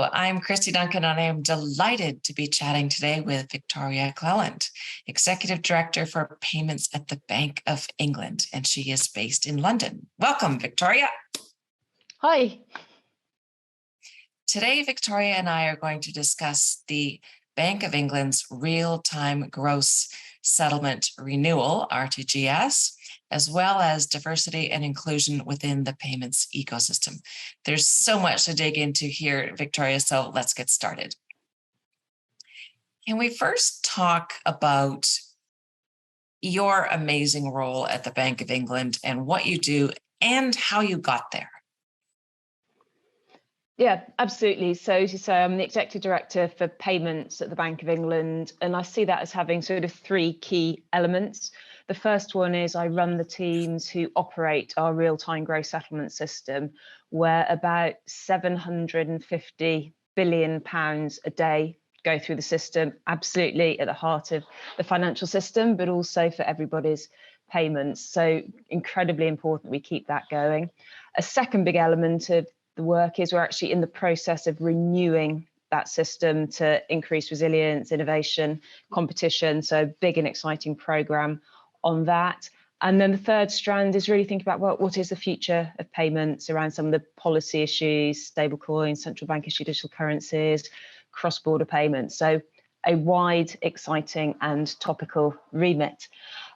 Hello, I'm Kristy Duncan, and I am delighted to be chatting today with Victoria Cleland, Executive Director for Payments at the Bank of England, and she is based in London. Welcome, Victoria. Hi. Today, Victoria and I are going to discuss the Bank of England's real-time gross settlement renewal, RTGS, as well as diversity and inclusion within the payments ecosystem. There's so much to dig into here, Victoria, so let's get started. Can we first talk about your amazing role at the Bank of England and what you do and how you got there? Yeah, absolutely. So as you say, I'm the Executive Director for Payments at the Bank of England, and I see that as having sort of three key elements. The first one is I run the teams who operate our real-time gross settlement system, where about £750 billion a day go through the system, absolutely at the heart of the financial system, but also for everybody's payments. So incredibly important we keep that going. A second big element of the work is we're actually in the process of renewing that system to increase resilience, innovation, competition. So big and exciting program on that. And then the third strand is really thinking about, well, what is the future of payments around some of the policy issues, stablecoins, central bank issued digital currencies, cross-border payments. So a wide, exciting and topical remit.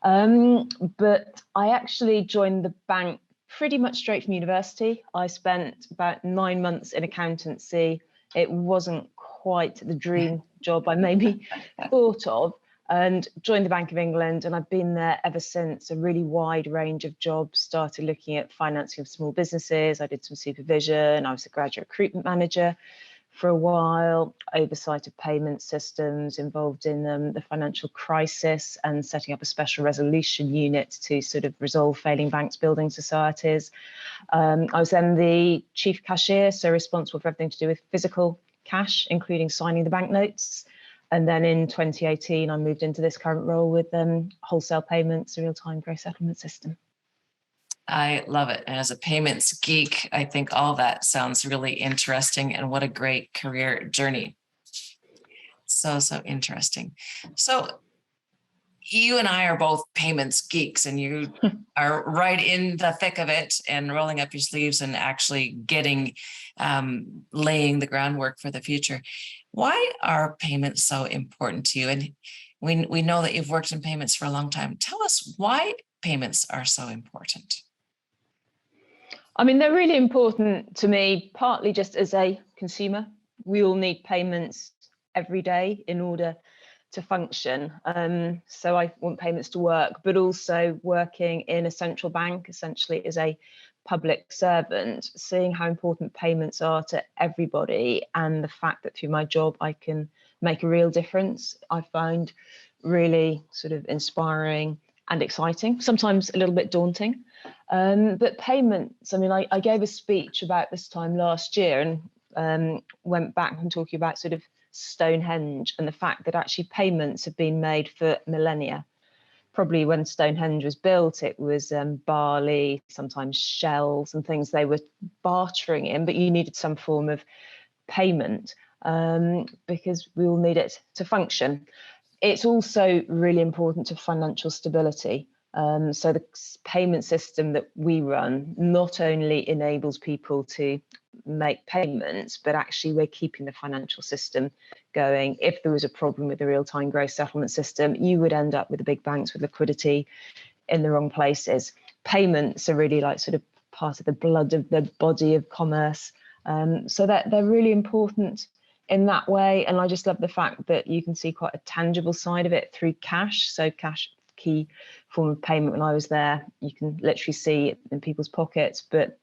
But I actually joined the bank pretty much straight from university. I spent about 9 months in accountancy. It wasn't quite the dream job I maybe thought of, and joined the Bank of England, and I've been there ever since. A really wide range of jobs, started looking at financing of small businesses. I did some supervision. I was a graduate recruitment manager for a while, oversight of payment systems, involved in the financial crisis and setting up a special resolution unit to sort of resolve failing banks, building societies. I was then the chief cashier, so responsible for everything to do with physical cash, including signing the banknotes. And then in 2018, I moved into this current role with wholesale payments, a real-time gross settlement system. I love it. And as a payments geek, I think all that sounds really interesting, and what a great career journey. So interesting. So you and I are both payments geeks, and you are right in the thick of it and rolling up your sleeves and actually getting, laying the groundwork for the future. Why are payments so important to you? And we know that you've worked in payments for a long time. Tell us why payments are so important. I mean, they're really important to me, partly just as a consumer. We all need payments every day in order to function. So I want payments to work, but also working in a central bank, essentially as a public servant, seeing how important payments are to everybody, and the fact that through my job I can make a real difference, I find really sort of inspiring and exciting, sometimes a little bit daunting. But payments, I mean, I gave a speech about this time last year and went back and talking about sort of Stonehenge and the fact that actually payments have been made for millennia. Probably when Stonehenge was built, it was barley, sometimes shells and things they were bartering in, but you needed some form of payment because we all need it to function. It's also really important to financial stability. So the payment system that we run not only enables people to make payments, but actually we're keeping the financial system going. If there was a problem with the real-time gross settlement system, you would end up with the big banks with liquidity in the wrong places. Payments are really like sort of part of the blood of the body of commerce. So that they're really important in that way. And I just love the fact that you can see quite a tangible side of it through cash. So cash, key form of payment. When I was there, you can literally see it in people's pockets, but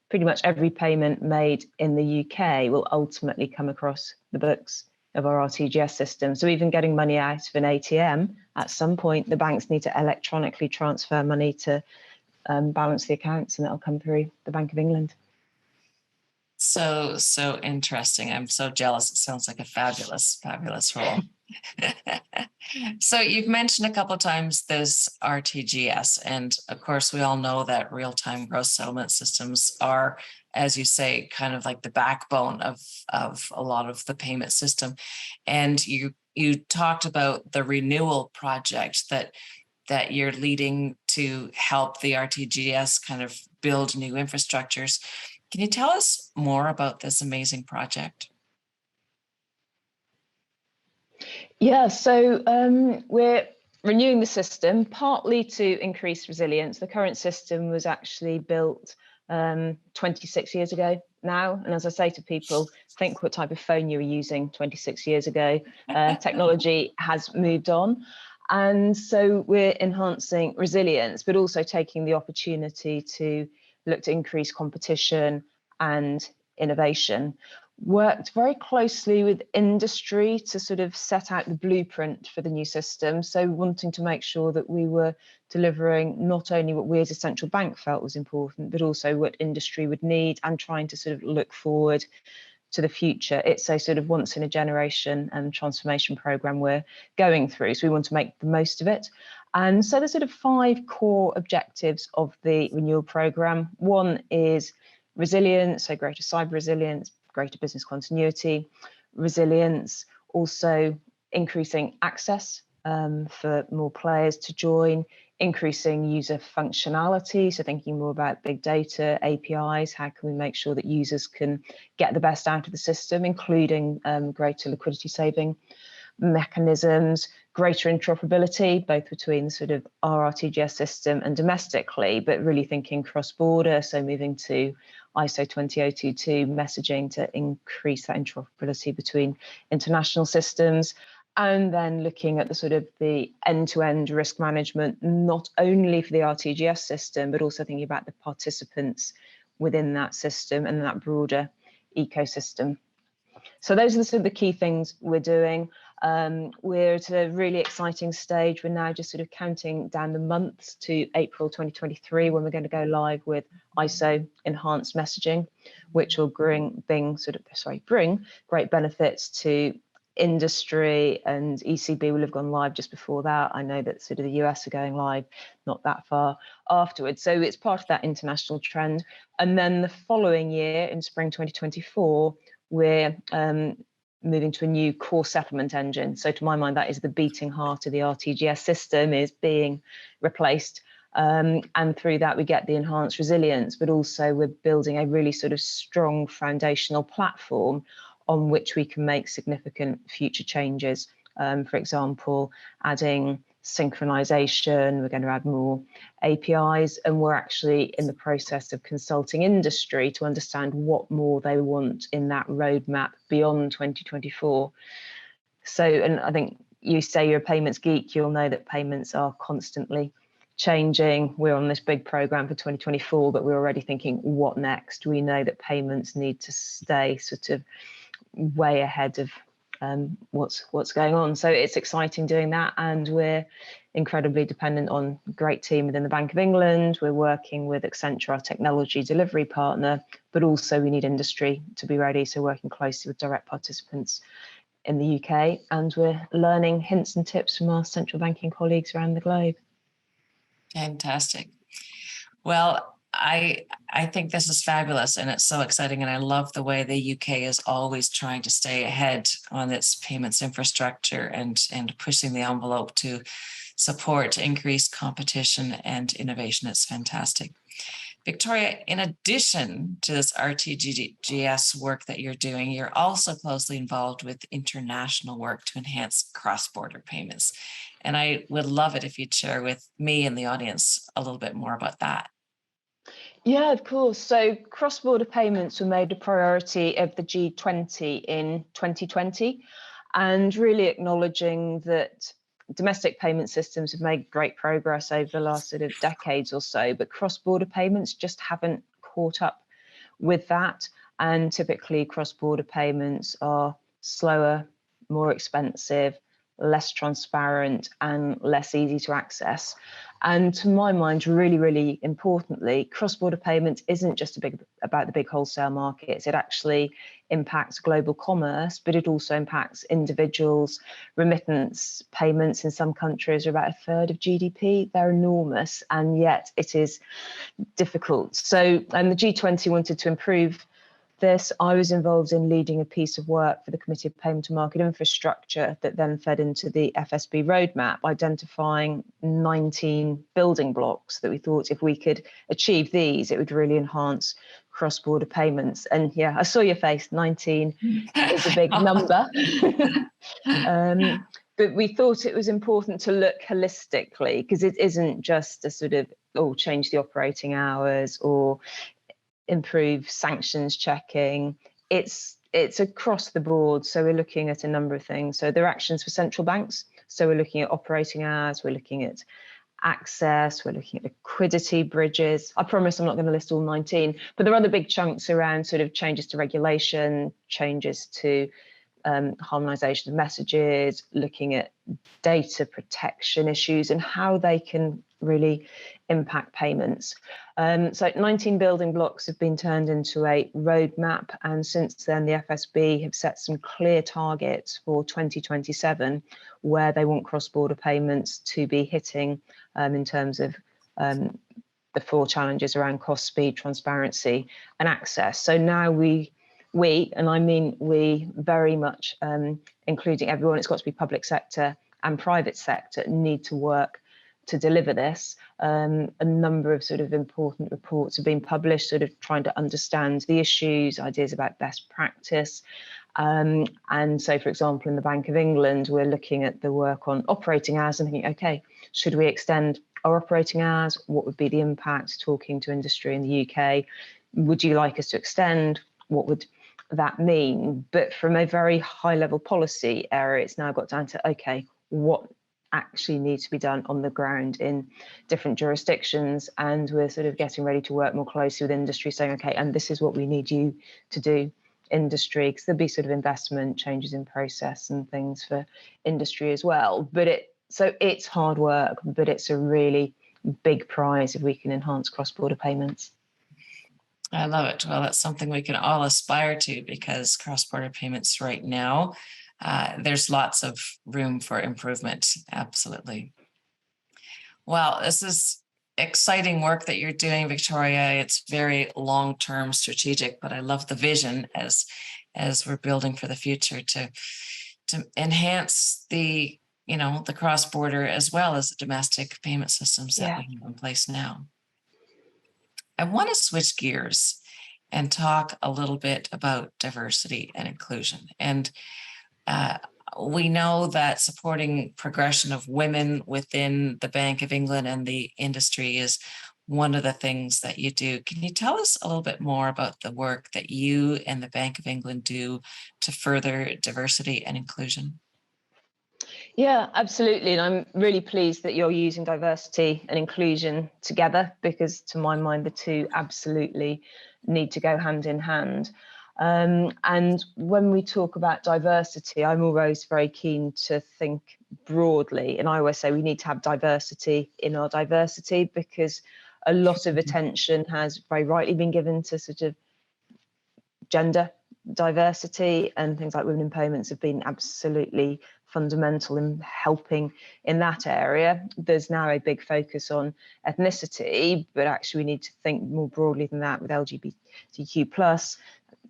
pretty much every payment made in the UK will ultimately come across the books of our RTGS system. So even getting money out of an ATM, at some point, the banks need to electronically transfer money to balance the accounts, and that'll come through the Bank of England. So interesting. I'm so jealous. It sounds like a fabulous role. So you've mentioned a couple of times this RTGS, and of course we all know that real-time gross settlement systems are, as you say, kind of like the backbone of a lot of the payment system. And you talked about the renewal project that you're leading to help the RTGS kind of build new infrastructures. Can you tell us more about this amazing project? Yeah, so we're renewing the system partly to increase resilience. The current system was actually built 26 years ago now. And as I say to people, think what type of phone you were using 26 years ago. Technology has moved on. And so we're enhancing resilience, but also taking the opportunity to look to increase competition and innovation. Worked very closely with industry to sort of set out the blueprint for the new system. So wanting to make sure that we were delivering not only what we as a central bank felt was important, but also what industry would need, and trying to sort of look forward to the future. It's a sort of once in a generation transformation program we're going through. So we want to make the most of it. And so there's sort of 5 core objectives of the renewal program. One is resilience, so greater cyber resilience, greater business continuity, resilience, also increasing access for more players to join, increasing user functionality, so thinking more about big data, APIs, how can we make sure that users can get the best out of the system, including greater liquidity saving mechanisms, greater interoperability, both between the sort of our RTGS system and domestically, but really thinking cross-border, so moving to ISO 20022 messaging to increase that interoperability between international systems. And then looking at the sort of the end-to-end risk management, not only for the RTGS system, but also thinking about the participants within that system and that broader ecosystem. So those are the sort of the key things we're doing. We're at a really exciting stage. We're now just sort of counting down the months to April 2023, when we're going to go live with ISO enhanced messaging, which will bring great benefits to industry, and ECB will have gone live just before that. I know that sort of the US are going live not that far afterwards. So it's part of that international trend. And then the following year, in spring 2024, we're moving to a new core settlement engine. So to my mind, that is the beating heart of the RTGS system, is being replaced. And through that, we get the enhanced resilience, but also we're building a really sort of strong foundational platform on which we can make significant future changes. For example, adding synchronization, we're going to add more APIs, and we're actually in the process of consulting industry to understand what more they want in that roadmap beyond 2024. So, and I think you say you're a payments geek, you'll know that payments are constantly changing. We're on this big program for 2024, but we're already thinking, what next? We know that payments need to stay sort of way ahead of what's going on. So it's exciting doing that, and we're incredibly dependent on a great team within the Bank of England. We're working with Accenture, our technology delivery partner, but also we need industry to be ready. So working closely with direct participants in the UK, and we're learning hints and tips from our central banking colleagues around the globe. Fantastic. Well, I think this is fabulous, and it's so exciting, and I love the way the UK is always trying to stay ahead on its payments infrastructure and pushing the envelope to support increased competition and innovation. It's fantastic. Victoria, in addition to this RTGS work that you're doing, you're also closely involved with international work to enhance cross-border payments. And I would love it if you'd share with me and the audience a little bit more about that. Yeah, of course. So cross-border payments were made a priority of the G20 in 2020, and really acknowledging that domestic payment systems have made great progress over the last sort of decades or so, but cross-border payments just haven't caught up with that. And typically cross-border payments are slower, more expensive, less transparent and less easy to access. And to my mind, really, really importantly, cross-border payments isn't just about the big wholesale markets. It actually impacts global commerce, but it also impacts individuals. Remittance payments in some countries are about a third of GDP. They're enormous, and yet it is difficult. So, and the G20 wanted to improve this. I was involved in leading a piece of work for the Committee of Payment and Market Infrastructure that then fed into the FSB roadmap, identifying 19 building blocks that we thought if we could achieve these, it would really enhance cross-border payments. And yeah, I saw your face, 19 is a big number. But we thought it was important to look holistically, because it isn't just a sort of, oh, change the operating hours or improve sanctions checking. It's across the board. So we're looking at a number of things. So there are actions for central banks. So we're looking at operating hours, we're looking at access, we're looking at liquidity bridges. I promise I'm not going to list all 19, but there are other big chunks around sort of changes to regulation, changes to harmonization of messages, looking at data protection issues and how they can really impact payments. So 19 building blocks have been turned into a roadmap, and since then the FSB have set some clear targets for 2027 where they want cross-border payments to be hitting in terms of the 4 challenges around cost, speed, transparency and access. So now we, and I mean we very much, including everyone, it's got to be public sector and private sector, need to work to deliver this. A number of sort of important reports have been published, sort of trying to understand the issues, ideas about best practice. And so, for example, in the Bank of England, we're looking at the work on operating hours and thinking, okay, should we extend our operating hours? What would be the impact? Talking to industry in the UK, would you like us to extend? What would that mean? But from a very high level policy area, it's now got down to, okay, what actually needs to be done on the ground in different jurisdictions, and we're sort of getting ready to work more closely with industry, saying, okay, and this is what we need you to do, industry, because there'll be sort of investment changes in process and things for industry as well. But it's hard work, but it's a really big prize if we can enhance cross-border payments. I love it. Well, that's something we can all aspire to, because cross-border payments right now, there's lots of room for improvement. Absolutely. Well, this is exciting work that you're doing, Victoria. It's very long-term strategic, but I love the vision as we're building for the future to enhance the cross-border as well as the domestic payment systems that we have in place now. I want to switch gears and talk a little bit about diversity and inclusion. And we know that supporting progression of women within the Bank of England and the industry is one of the things that you do. Can you tell us a little bit more about the work that you and the Bank of England do to further diversity and inclusion? Yeah, absolutely. And I'm really pleased that you're using diversity and inclusion together, because to my mind, the two absolutely need to go hand in hand. And when we talk about diversity, I'm always very keen to think broadly. And I always say we need to have diversity in our diversity, because a lot of attention has very rightly been given to sort of gender diversity, and things like women in payments have been absolutely fundamental in helping in that area. There's now a big focus on ethnicity, but actually we need to think more broadly than that with LGBTQ plus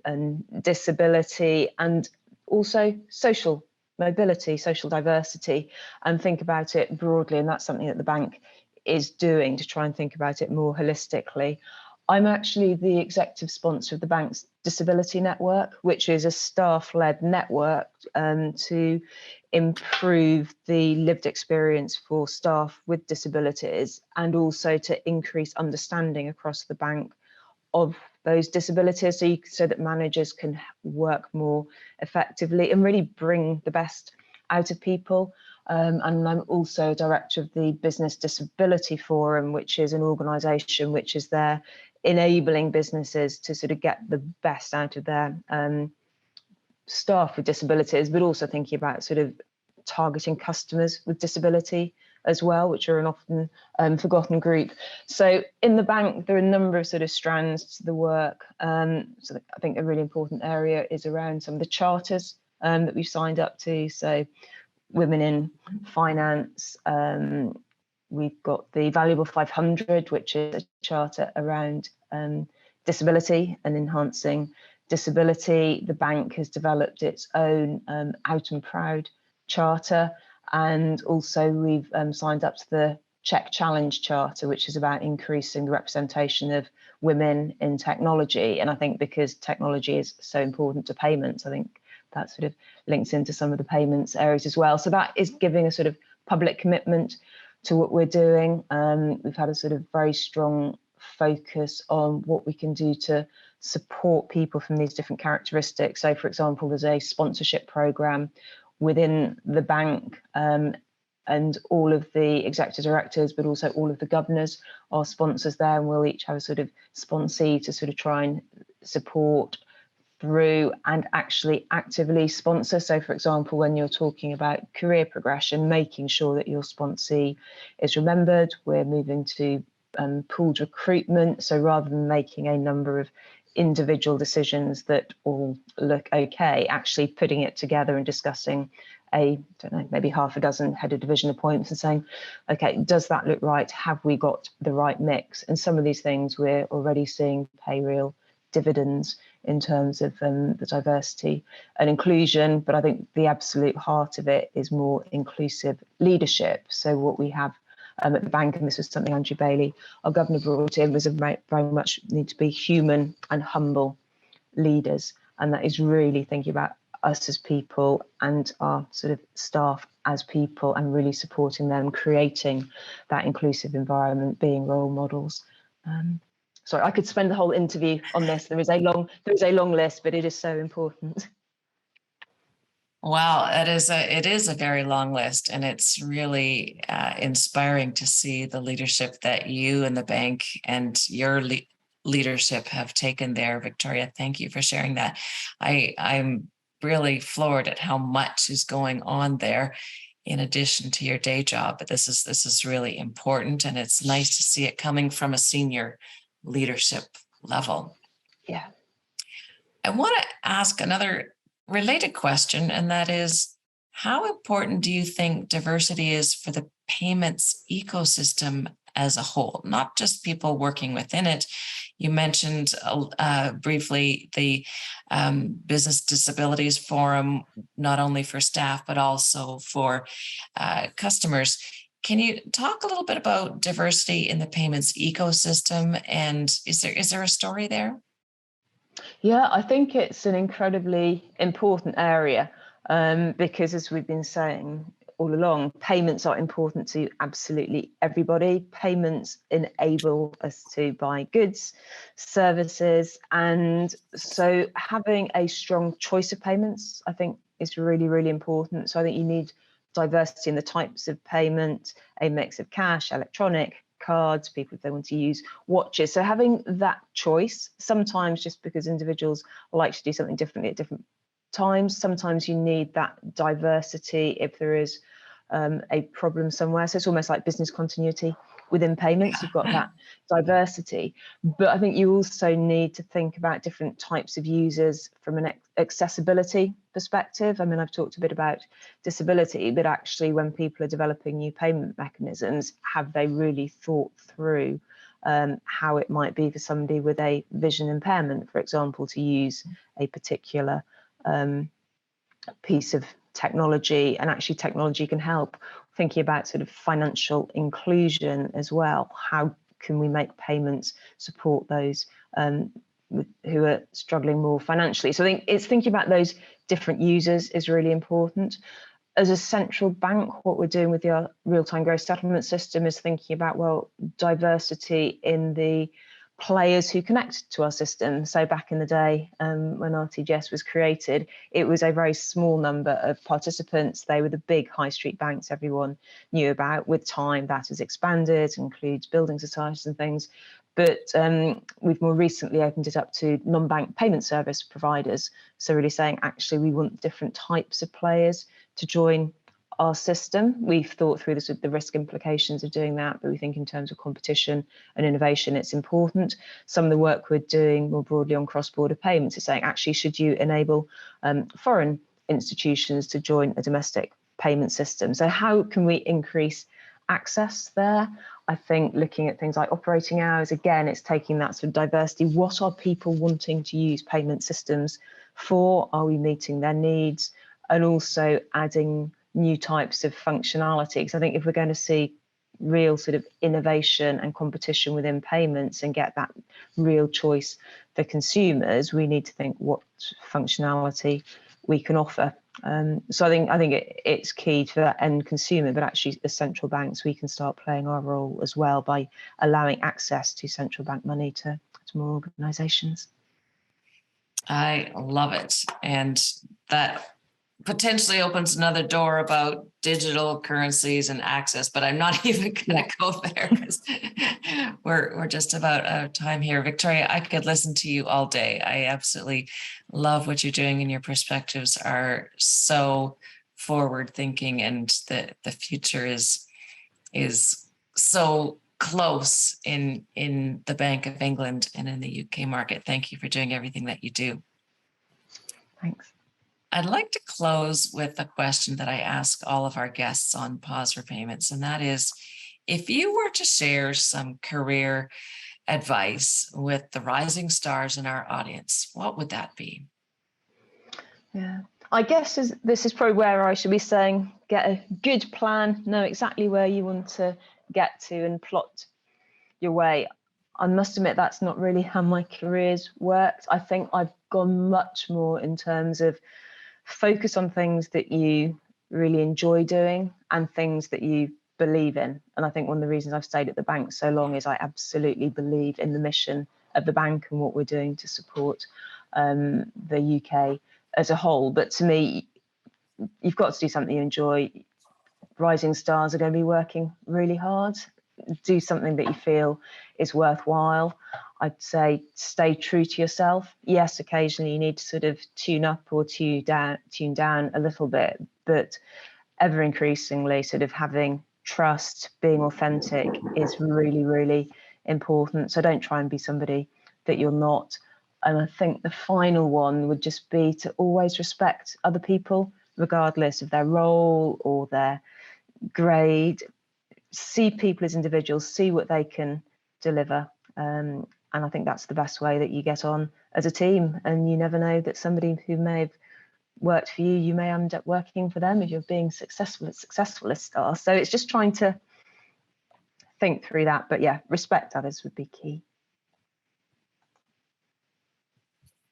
and disability, and also social mobility, social diversity, and think about it broadly. And that's something that the bank is doing to try and think about it more holistically. I'm actually the executive sponsor of the bank's Disability Network, which is a staff-led network to improve the lived experience for staff with disabilities, and also to increase understanding across the bank of those disabilities, so that managers can work more effectively and really bring the best out of people. And I'm also director of the Business Disability Forum, which is an organisation which is there enabling businesses to sort of get the best out of their staff with disabilities, but also thinking about sort of targeting customers with disability as well, which are an often forgotten group. So in the bank, there are a number of sort of strands to the work. So I think a really important area is around some of the charters that we've signed up to. So Women in Finance, we've got the Valuable 500, which is a charter around disability and enhancing disability. The bank has developed its own Out and Proud charter, and also we've signed up to the Czech Challenge Charter, which is about increasing the representation of women in technology. And I think because technology is so important to payments, I think that sort of links into some of the payments areas as well. So that is giving a sort of public commitment to what we're doing. We've had a sort of very strong focus on what we can do to support people from these different characteristics. So, for example, there's a sponsorship program within the bank, and all of the executive directors, but also all of the governors are sponsors there, and we'll each have a sort of sponsee to sort of try and support through and actually actively sponsor. So, for example, when you're talking about career progression, making sure that your sponsee is remembered. We're moving to pooled recruitment. So rather than making a number of individual decisions that all look okay, actually putting it together and discussing maybe half a dozen head of division appointments and saying, okay, does that look right? Have we got the right mix? And some of these things we're already seeing pay real dividends in terms of the diversity and inclusion. But I think the absolute heart of it is more inclusive leadership. So what we have at the bank, and this was something Andrew Bailey, our governor, brought in, was very much need to be human and humble leaders. And that is really thinking about us as people and our sort of staff as people, and really supporting them, creating that inclusive environment, being role models. Sorry, I could spend the whole interview on this. There is a long list, but it is so important. Wow, it is a very long list, and it's really inspiring to see the leadership that you and the bank and your leadership have taken there, Victoria. Thank you for sharing that. I'm really floored at how much is going on there in addition to your day job. But this is really important, and it's nice to see it coming from a senior leadership level. Yeah. I want to ask another related question, and that is, how important do you think diversity is for the payments ecosystem as a whole, not just people working within it? You mentioned briefly the Business Disabilities Forum, not only for staff, but also for customers. Can you talk a little bit about diversity in the payments ecosystem, and is there a story there? Yeah, I think it's an incredibly important area because, as we've been saying all along, payments are important to absolutely everybody. Payments enable us to buy goods, services, and so having a strong choice of payments, I think, is really, really important. So I think you need diversity in the types of payment, a mix of cash, electronic, cards, people if they want to use watches. So having that choice, sometimes just because individuals like to do something differently at different times, sometimes you need that diversity if there is a problem somewhere. So it's almost like business continuity within payments. You've got that diversity, but I think you also need to think about different types of users from an accessibility perspective. I mean, I've talked a bit about disability, but actually when people are developing new payment mechanisms, have they really thought through how it might be for somebody with a vision impairment, for example, to use a particular piece of technology? And actually technology can help. Thinking about sort of financial inclusion as well. How can we make payments support those who are struggling more financially? So I think it's thinking about those different users is really important. As a central bank, what we're doing with the real-time gross settlement system is thinking about, well, diversity in the players who connect to our system. So back in the day, when RTGS was created, it was a very small number of participants. They were the big high street banks everyone knew about. With time, that has expanded, includes building societies and things. But we've more recently opened it up to non-bank payment service providers. So really saying, actually, we want different types of players to join our system. We've thought through the risk implications of doing that, but we think in terms of competition and innovation, it's important. Some of the work we're doing more broadly on cross-border payments is saying, actually, should you enable foreign institutions to join a domestic payment system? So how can we increase access there? I think looking at things like operating hours, again, it's taking that sort of diversity. What are people wanting to use payment systems for? Are we meeting their needs? And also adding new types of functionality. Because I think if we're going to see real sort of innovation and competition within payments and get that real choice for consumers, we need to think what functionality we can offer. So I think it's key to that end consumer, but actually as central banks, we can start playing our role as well by allowing access to central bank money to more organisations. I love it. And that potentially opens another door about digital currencies and access, but I'm not even going to go there because we're just about out of time here. Victoria, I could listen to you all day. I absolutely love what you're doing, and your perspectives are so forward thinking, and the future is so close in the Bank of England and in the UK market. Thank you for doing everything that you do. Thanks. I'd like to close with a question that I ask all of our guests on Pause for Payments, and that is, if you were to share some career advice with the rising stars in our audience, what would that be? Yeah, I guess this is probably where I should be saying, get a good plan, know exactly where you want to get to and plot your way. I must admit that's not really how my career's worked. I think I've gone much more in terms of focus on things that you really enjoy doing and things that you believe in. And I think one of the reasons I've stayed at the bank so long is I absolutely believe in the mission of the bank and what we're doing to support the UK as a whole. But to me, you've got to do something you enjoy. Rising stars are going to be working really hard. Do something that you feel is worthwhile. I'd say stay true to yourself. Yes, occasionally you need to sort of tune up or tune down a little bit, but ever increasingly sort of having trust, being authentic is really, really important. So don't try and be somebody that you're not. And I think the final one would just be to always respect other people, regardless of their role or their grade. See people as individuals, see what they can deliver. And I think that's the best way that you get on as a team. And you never know that somebody who may have worked for you, you may end up working for them if you're being successful as stars. So it's just trying to think through that. But yeah, respect others would be key.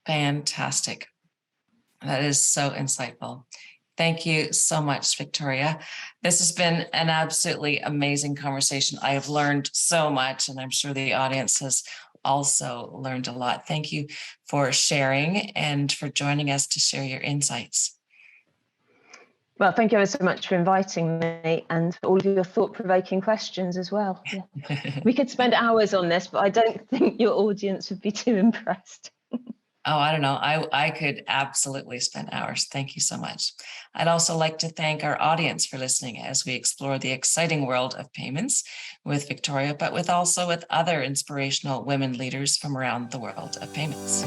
Fantastic. That is so insightful. Thank you so much, Victoria. This has been an absolutely amazing conversation. I have learned so much, and I'm sure the audience has also learned a lot. Thank you for sharing and for joining us to share your insights. Well, thank you ever so much for inviting me and for all of your thought-provoking questions as well. Yeah. We could spend hours on this, but I don't think your audience would be too impressed. Oh, I don't know. I could absolutely spend hours. Thank you so much. I'd also like to thank our audience for listening as we explore the exciting world of payments with Victoria, but with other inspirational women leaders from around the world of payments.